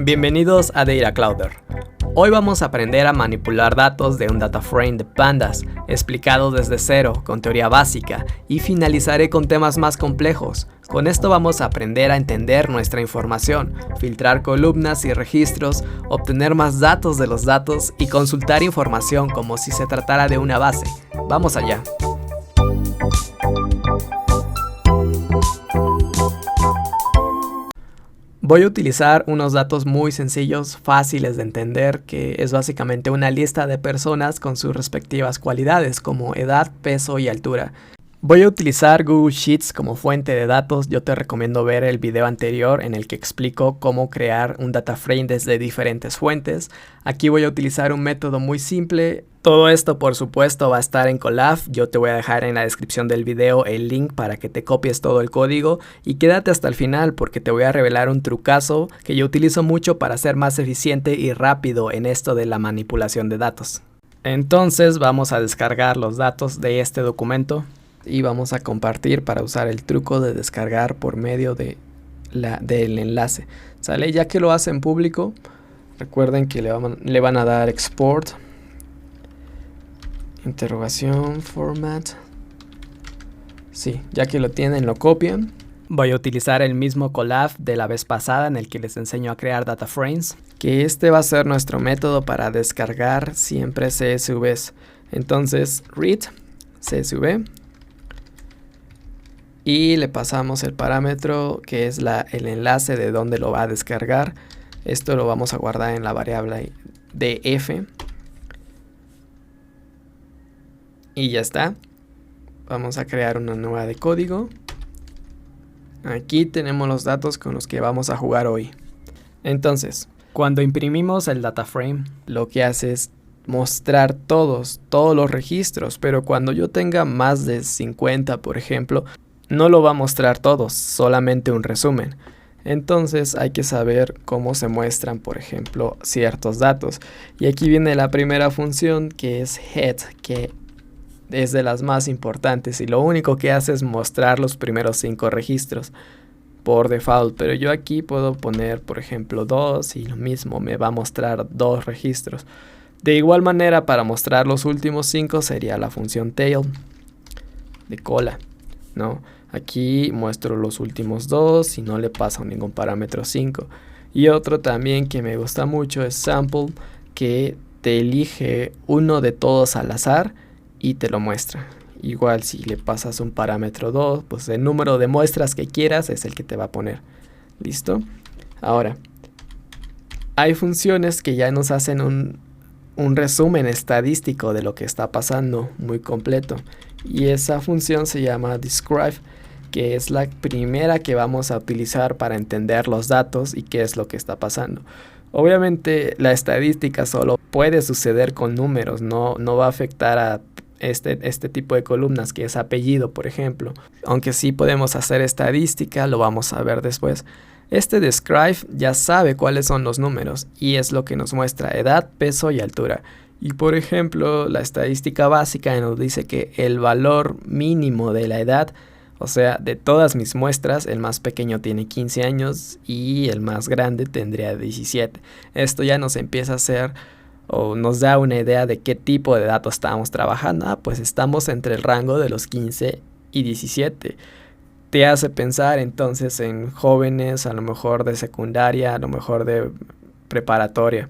Bienvenidos a Data Clouder. Hoy vamos a aprender a manipular datos de un data frame de pandas, explicado desde cero, con teoría básica, y finalizaré con temas más complejos. Con esto vamos a aprender a entender nuestra información, filtrar columnas y registros, obtener más datos de los datos y consultar información como si se tratara de una base. ¡Vamos allá! Voy a utilizar unos datos muy sencillos, fáciles de entender, que es básicamente una lista de personas con sus respectivas cualidades como edad, peso y altura. Voy a utilizar Google Sheets como fuente de datos. Yo te recomiendo ver el video anterior en el que explico cómo crear un data frame desde diferentes fuentes. Aquí voy a utilizar un método muy simple. Todo esto por supuesto va a estar en Colab. Yo te voy a dejar en la descripción del video el link para que te copies todo el código y quédate hasta el final porque te voy a revelar un trucazo que yo utilizo mucho para ser más eficiente y rápido en esto de la manipulación de datos. Entonces vamos a descargar los datos de este documento y vamos a compartir para usar el truco de descargar por medio del enlace. ¿Sale? Ya que lo hacen público, recuerden que le van a dar export, interrogación, format. Sí, ya que lo tienen, lo copian. Voy a utilizar el mismo Colab de la vez pasada en el que les enseño a crear data frames, que este va a ser nuestro método para descargar siempre CSVs. Entonces, read CSV. Y le pasamos el parámetro que es el enlace de donde lo va a descargar. Esto lo vamos a guardar en la variable df. Y ya está. Vamos a crear una nueva de código. Aquí tenemos los datos con los que vamos a jugar hoy. Entonces, cuando imprimimos el data frame, lo que hace es mostrar todos los registros. Pero cuando yo tenga más de 50, por ejemplo, no lo va a mostrar todos, solamente un resumen. Entonces hay que saber cómo se muestran, por ejemplo, ciertos datos. Y aquí viene la primera función, que es head, que es de las más importantes y lo único que hace es mostrar los primeros 5 registros por default. Pero yo aquí puedo poner, por ejemplo, 2 y lo mismo, me va a mostrar 2 registros. De igual manera, para mostrar los últimos 5 sería la función tail, de cola, ¿no? Aquí muestro los últimos 2 y no le paso ningún parámetro 5. Y otro también que me gusta mucho es sample, que te elige uno de todos al azar y te lo muestra. Igual si le pasas un parámetro 2, pues el número de muestras que quieras es el que te va a poner. ¿Listo? Ahora, hay funciones que ya nos hacen un resumen estadístico de lo que está pasando muy completo. Y esa función se llama describe, que es la primera que vamos a utilizar para entender los datos y qué es lo que está pasando. Obviamente la estadística solo puede suceder con números, no va a afectar a este tipo de columnas que es apellido, por ejemplo. Aunque sí podemos hacer estadística, lo vamos a ver después. Este describe ya sabe cuáles son los números y es lo que nos muestra edad, peso y altura. Y por ejemplo, la estadística básica nos dice que el valor mínimo de la edad, o sea, de todas mis muestras, el más pequeño tiene 15 años y el más grande tendría 17. Esto ya nos empieza a hacer o nos da una idea de qué tipo de datos estamos trabajando. Pues estamos entre el rango de los 15 y 17. Te hace pensar entonces en jóvenes, a lo mejor de secundaria, a lo mejor de preparatoria.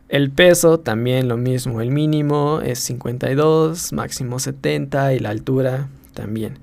El peso también lo mismo, el mínimo es 52, máximo 70 y la altura también.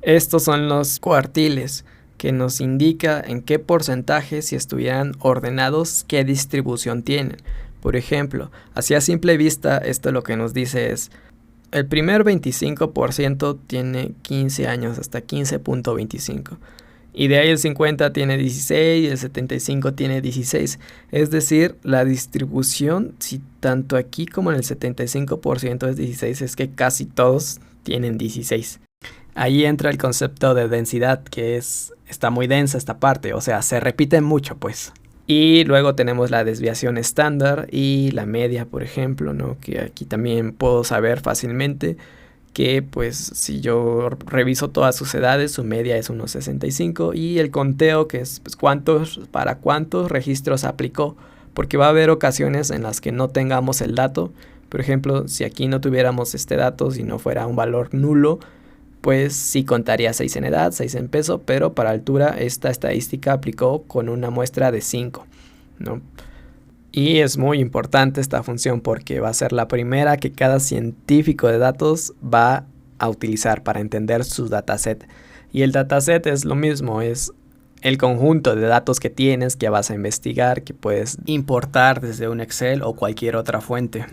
Estos son los cuartiles que nos indica en qué porcentaje, si estuvieran ordenados, qué distribución tienen. Por ejemplo, así a simple vista, esto lo que nos dice es el primer 25% tiene 15 años hasta 15.25. Y de ahí el 50 tiene 16 y el 75 tiene 16. Es decir, la distribución, si tanto aquí como en el 75% es 16, es que casi todos tienen 16. Ahí entra el concepto de densidad, que está muy densa esta parte, o sea, se repite mucho, pues. Y luego tenemos la desviación estándar y la media, por ejemplo, ¿no? Que aquí también puedo saber fácilmente que pues si yo reviso todas sus edades, su media es unos 65 y el conteo que es pues, para cuántos registros aplicó, porque va a haber ocasiones en las que no tengamos el dato. Por ejemplo, si aquí no tuviéramos este dato, si no fuera un valor nulo, pues sí contaría 6 en edad, 6 en peso, pero para altura esta estadística aplicó con una muestra de 5, ¿no? Y es muy importante esta función porque va a ser la primera que cada científico de datos va a utilizar para entender su dataset. Y el dataset es lo mismo, es el conjunto de datos que tienes, que vas a investigar, que puedes importar desde un Excel o cualquier otra fuente.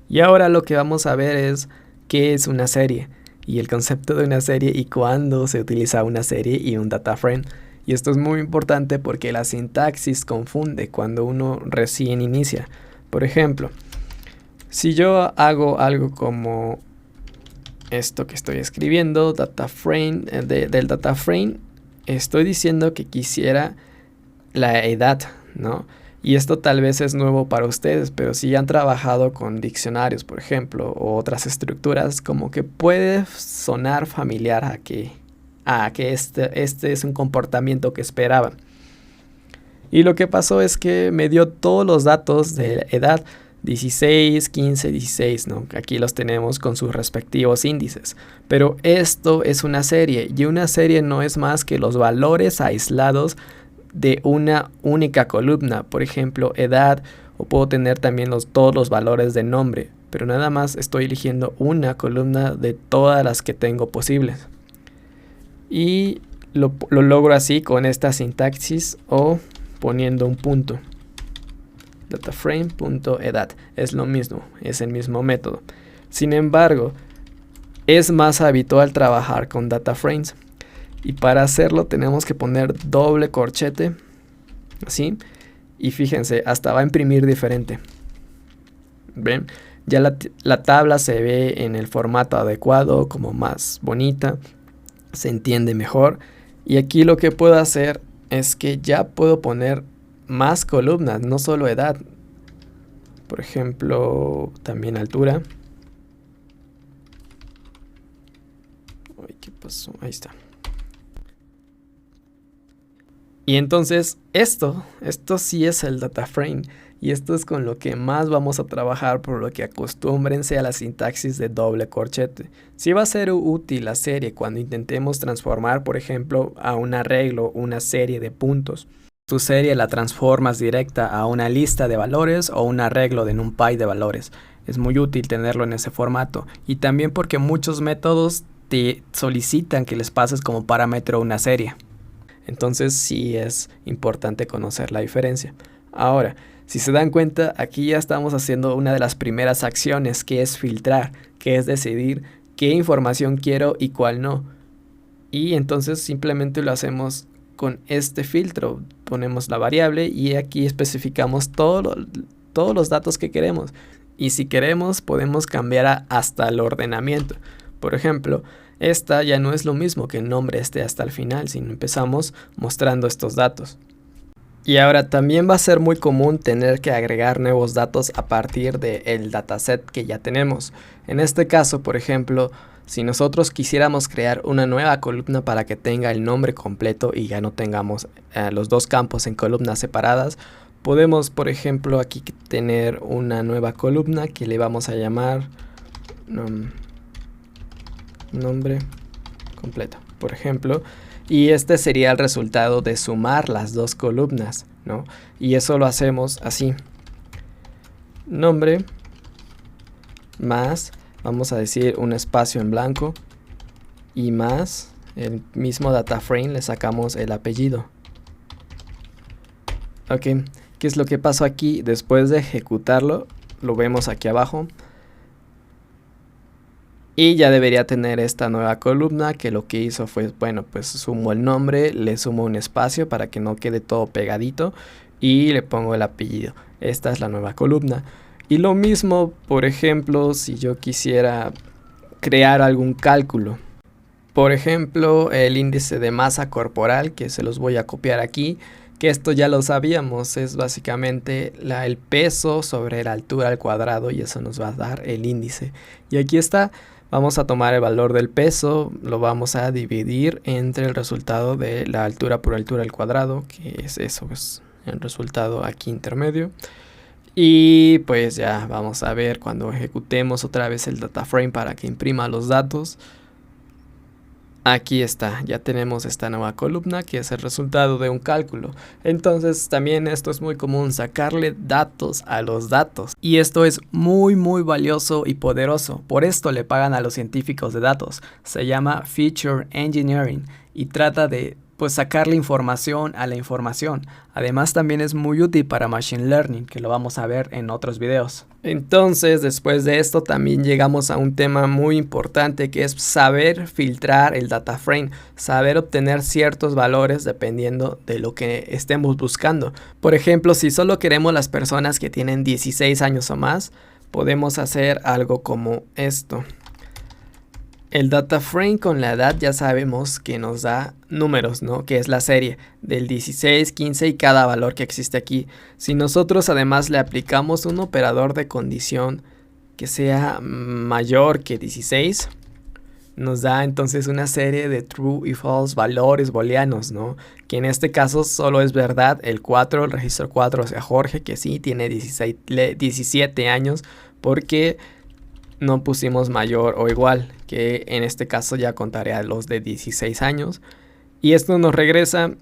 Y ahora lo que vamos a ver es qué es una serie y el concepto de una serie y cuándo se utiliza una serie y un data frame. Y esto es muy importante porque la sintaxis confunde cuando uno recién inicia. Por ejemplo, si yo hago algo como esto que estoy escribiendo, data frame, del data frame, estoy diciendo que quisiera la edad, ¿no? Y esto tal vez es nuevo para ustedes, pero si han trabajado con diccionarios, por ejemplo, o otras estructuras, como que puede sonar familiar a que este es un comportamiento que esperaba. Y lo que pasó es que me dio todos los datos de edad, 16, 15, 16, ¿no? Aquí los tenemos con sus respectivos índices. Pero esto es una serie, y una serie no es más que los valores aislados de una única columna. Por ejemplo, edad, o puedo tener también todos los valores de nombre, pero nada más estoy eligiendo una columna de todas las que tengo posibles. Y lo logro así con esta sintaxis o poniendo un punto. Dataframe.edad es lo mismo, es el mismo método. Sin embargo, es más habitual trabajar con data frames. Y para hacerlo tenemos que poner doble corchete, así. Y fíjense, hasta va a imprimir diferente. ¿Ven? Ya la tabla se ve en el formato adecuado, como más bonita. Se entiende mejor. Y aquí lo que puedo hacer es que ya puedo poner más columnas, no solo edad. Por ejemplo, también altura. Uy, ¿qué pasó? Ahí está. Y entonces esto sí es el data frame. Y esto es con lo que más vamos a trabajar, por lo que acostúmbrense a la sintaxis de doble corchete. Sí va a ser útil la serie cuando intentemos transformar, por ejemplo, a un arreglo una serie de puntos. Tu serie la transformas directa a una lista de valores o un arreglo de NumPy de valores. Es muy útil tenerlo en ese formato. Y también porque muchos métodos te solicitan que les pases como parámetro una serie. Entonces sí es importante conocer la diferencia. Ahora, si se dan cuenta, aquí ya estamos haciendo una de las primeras acciones, que es filtrar, que es decidir qué información quiero y cuál no. Y entonces simplemente lo hacemos con este filtro. Ponemos la variable y aquí especificamos todos los datos que queremos. Y si queremos, podemos cambiar hasta el ordenamiento. Por ejemplo, esta ya no es lo mismo que el nombre esté hasta el final, sino empezamos mostrando estos datos. Y ahora también va a ser muy común tener que agregar nuevos datos a partir del dataset que ya tenemos. En este caso, por ejemplo, si nosotros quisiéramos crear una nueva columna para que tenga el nombre completo y ya no tengamos los dos campos en columnas separadas, podemos, por ejemplo, aquí tener una nueva columna que le vamos a llamar nombre completo, por ejemplo. Y este sería el resultado de sumar las dos columnas, ¿no? Y eso lo hacemos así. Nombre más, vamos a decir un espacio en blanco, y más el mismo data frame le sacamos el apellido. Ok, ¿qué es lo que pasó aquí? Después de ejecutarlo, lo vemos aquí abajo. Y ya debería tener esta nueva columna, que lo que hizo fue, bueno, pues sumo el nombre, le sumo un espacio para que no quede todo pegadito y le pongo el apellido. Esta es la nueva columna. Y lo mismo, por ejemplo, si yo quisiera crear algún cálculo. Por ejemplo, el índice de masa corporal, que se los voy a copiar aquí, que esto ya lo sabíamos, es básicamente el peso sobre la altura al cuadrado y eso nos va a dar el índice. Y aquí está. Vamos a tomar el valor del peso, lo vamos a dividir entre el resultado de la altura por altura al cuadrado, que es eso, es el resultado aquí intermedio. Y pues ya vamos a ver cuando ejecutemos otra vez el data frame para que imprima los datos. Aquí está, ya tenemos esta nueva columna que es el resultado de un cálculo. Entonces también esto es muy común, sacarle datos a los datos. Y esto es muy valioso y poderoso. Por esto le pagan a los científicos de datos. Se llama Feature Engineering y trata de sacarle información a la información. Además también es muy útil para Machine Learning, que lo vamos a ver en otros videos. Entonces, después de esto también llegamos a un tema muy importante, que es saber filtrar el data frame, saber obtener ciertos valores dependiendo de lo que estemos buscando. Por ejemplo, si solo queremos las personas que tienen 16 años o más, podemos hacer algo como esto. El data frame con la edad ya sabemos que nos da números, ¿no? Que es la serie del 16, 15 y cada valor que existe aquí. Si nosotros además le aplicamos un operador de condición que sea mayor que 16, nos da entonces una serie de true y false valores booleanos, ¿no? Que en este caso solo es verdad el 4, el registro 4, o sea, Jorge, que sí tiene 17 años, porque no pusimos mayor o igual, que en este caso ya contaré a los de 16 años. Y esto nos regresa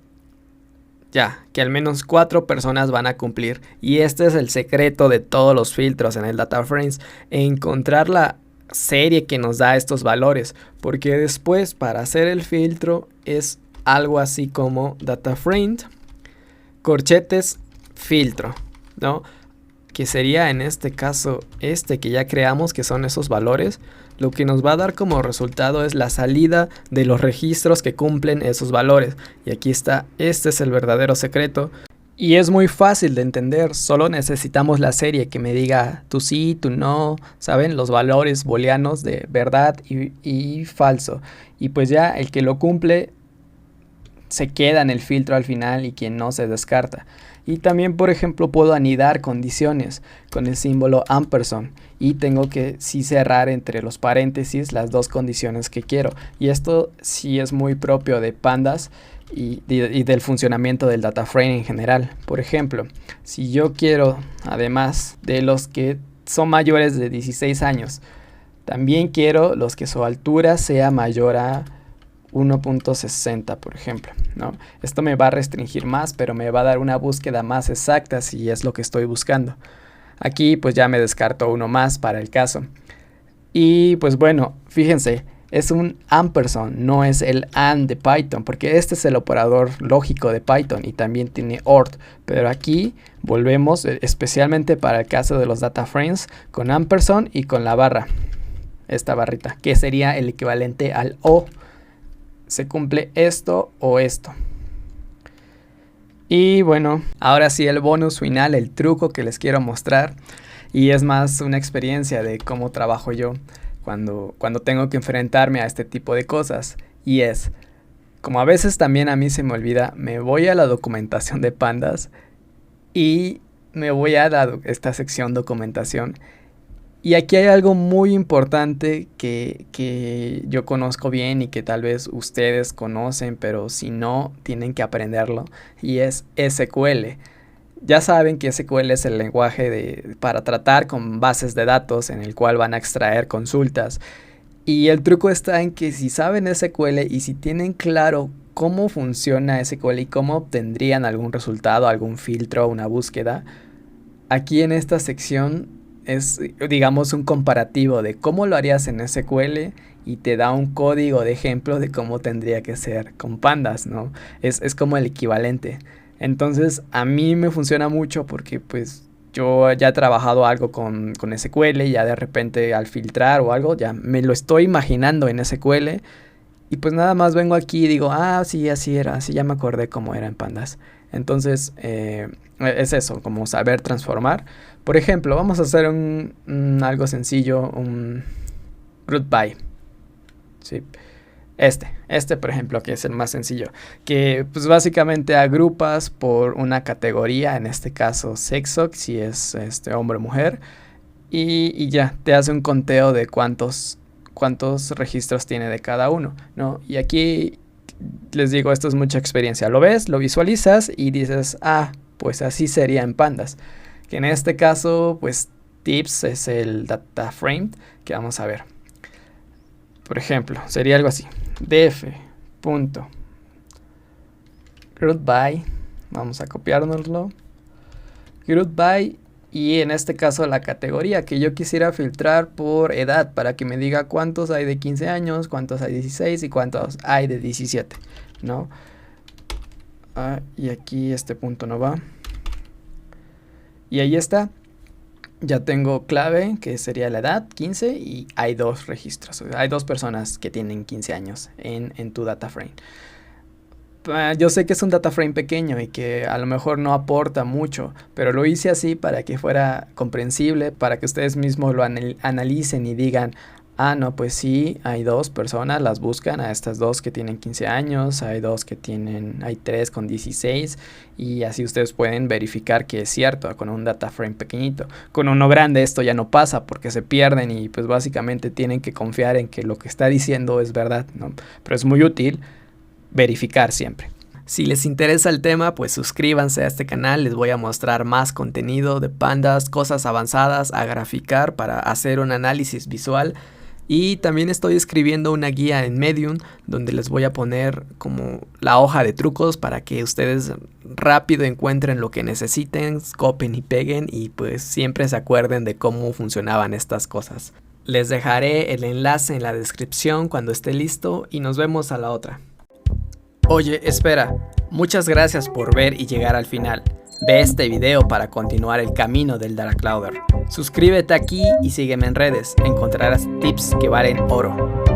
ya que al menos 4 personas van a cumplir. Y este es el secreto de todos los filtros en el data frames, encontrar la serie que nos da estos valores, porque después para hacer el filtro es algo así como data frame corchetes filtro, ¿no? Que sería en este caso este que ya creamos, que son esos valores. Lo que nos va a dar como resultado es la salida de los registros que cumplen esos valores. Y aquí está, este es el verdadero secreto. Y es muy fácil de entender, solo necesitamos la serie que me diga tú sí, tú no, ¿saben? Los valores booleanos de verdad y falso. Y pues ya el que lo cumple se queda en el filtro al final y quien no se descarta. Y también, por ejemplo, puedo anidar condiciones con el símbolo ampersand y tengo que sí cerrar entre los paréntesis las dos condiciones que quiero. Y esto sí es muy propio de Pandas y del funcionamiento del data frame en general. Por ejemplo, si yo quiero, además de los que son mayores de 16 años, también quiero los que su altura sea mayor a 1.60, por ejemplo, ¿no? Esto me va a restringir más, pero me va a dar una búsqueda más exacta si es lo que estoy buscando. Aquí pues ya me descarto uno más para el caso. Y pues bueno, fíjense, es un ampersand, no es el AND de Python, porque este es el operador lógico de Python y también tiene OR. Pero aquí volvemos, especialmente para el caso de los data frames, con ampersand y con la barra, esta barrita, que sería el equivalente al O. Se cumple esto o esto. Y bueno, ahora sí el bonus final, el truco que les quiero mostrar. Y es más una experiencia de cómo trabajo yo cuando tengo que enfrentarme a este tipo de cosas. Y es, como a veces también a mí se me olvida, me voy a la documentación de Pandas y me voy a esta sección documentación. Y aquí hay algo muy importante que yo conozco bien y que tal vez ustedes conocen, pero si no, tienen que aprenderlo, y es SQL. Ya saben que SQL es el lenguaje para tratar con bases de datos en el cual van a extraer consultas. Y el truco está en que si saben SQL y si tienen claro cómo funciona SQL y cómo obtendrían algún resultado, algún filtro, una búsqueda, aquí en esta sección es, digamos, un comparativo de cómo lo harías en SQL y te da un código de ejemplo de cómo tendría que ser con Pandas, ¿no? Es como el equivalente. Entonces, a mí me funciona mucho porque, pues, yo ya he trabajado algo con SQL y ya de repente al filtrar o algo, ya me lo estoy imaginando en SQL y pues nada más vengo aquí y digo, ah, sí, así era, así ya me acordé cómo era en Pandas. Entonces, es eso, como saber transformar. Por ejemplo, vamos a hacer algo sencillo, un group by. ¿Sí? Este, por ejemplo, que es el más sencillo. Que pues básicamente agrupas por una categoría, en este caso sexo, si es hombre o mujer. Y ya, te hace un conteo de cuántos cuántos registros tiene de cada uno, ¿no? Y aquí les digo, esto es mucha experiencia. Lo ves, lo visualizas y dices, ah, pues así sería en pandas. Que en este caso, pues tips es el data frame que vamos a ver. Por ejemplo, sería algo así. df.groupBy, vamos a copiárnoslo. GroupBy, y en este caso la categoría que yo quisiera filtrar por edad para que me diga cuántos hay de 15 años, cuántos hay de 16 y cuántos hay de 17, ¿no? Y aquí este punto no va. Y ahí está. Ya tengo clave, que sería la edad, 15, y hay 2 registros. O sea, hay 2 personas que tienen 15 años en tu data frame. Yo sé que es un data frame pequeño y que a lo mejor no aporta mucho, pero lo hice así para que fuera comprensible, para que ustedes mismos lo analicen y digan, ah, no, pues sí, hay 2 personas, las buscan a estas 2 que tienen 15 años, hay 3 con 16, y así ustedes pueden verificar que es cierto con un data frame pequeñito. Con uno grande esto ya no pasa porque se pierden y pues básicamente tienen que confiar en que lo que está diciendo es verdad, ¿no? Pero es muy útil verificar siempre. Si les interesa el tema, pues suscríbanse a este canal, les voy a mostrar más contenido de pandas, cosas avanzadas a graficar para hacer un análisis visual. Y también estoy escribiendo una guía en Medium donde les voy a poner como la hoja de trucos para que ustedes rápido encuentren lo que necesiten, copien y peguen y pues siempre se acuerden de cómo funcionaban estas cosas. Les dejaré el enlace en la descripción cuando esté listo y nos vemos a la otra. Oye, espera, muchas gracias por ver y llegar al final. Ve este video para continuar el camino del Data Clouder. Suscríbete aquí y sígueme en redes, encontrarás tips que valen oro.